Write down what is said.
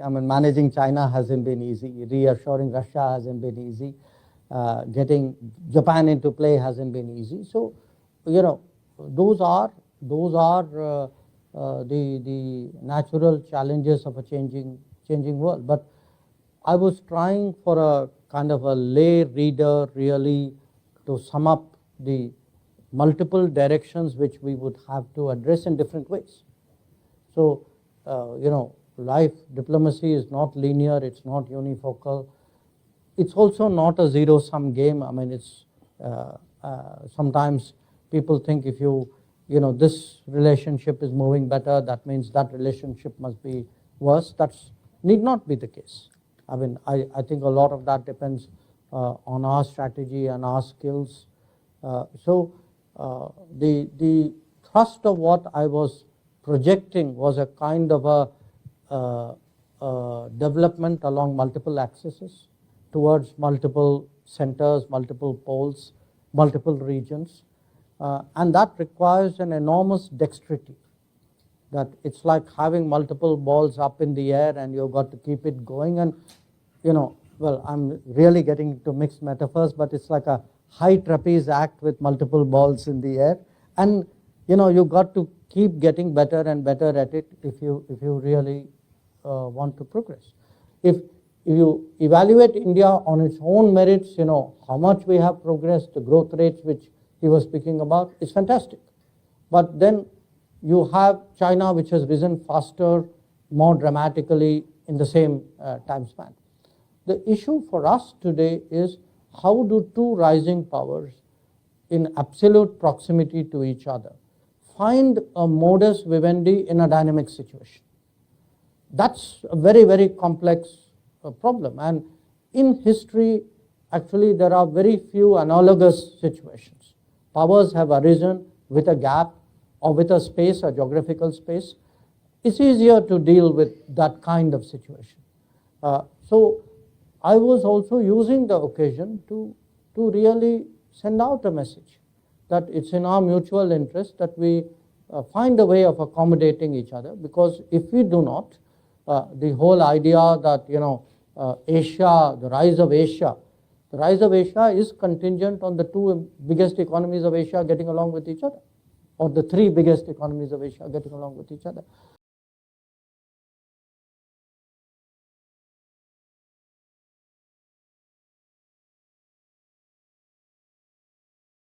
I mean, managing China hasn't been easy. Reassuring Russia hasn't been easy. Getting Japan into play hasn't been easy. So, those are the natural challenges of a changing world. But I was trying for a kind of a lay reader really to sum up the multiple directions which we would have to address in different ways. So, life diplomacy is not linear, it's not unifocal. It's also not a zero-sum game. I mean, it's sometimes people think if this relationship is moving better, that means that relationship must be worse. That's need not be the case. I mean, I think a lot of that depends on our strategy and our skills. So the thrust of what I was projecting was a kind of a development along multiple axes towards multiple centers, multiple poles, multiple regions. And that requires an enormous dexterity. That it's like having multiple balls up in the air and you've got to keep it going. And, well, I'm really getting into mixed metaphors, but it's like a high trapeze act with multiple balls in the air. And, you've got to keep getting better and better at it if you really want to progress. If you evaluate India on its own merits, how much we have progressed, the growth rates which he was speaking about is fantastic. But then you have China, which has risen faster, more dramatically in the same time span. The issue for us today is how do two rising powers in absolute proximity to each other find a modus vivendi in a dynamic situation. That's a very, very complex problem. And in history, actually, there are very few analogous situations. Powers have arisen with a gap or with a space, a geographical space. It's easier to deal with that kind of situation. So I was also using the occasion to really send out a message that it's in our mutual interest that we find a way of accommodating each other, because if we do not, the whole idea that, Asia, the rise of Asia is contingent on the two biggest economies of Asia getting along with each other, or the three biggest economies of Asia getting along with each other.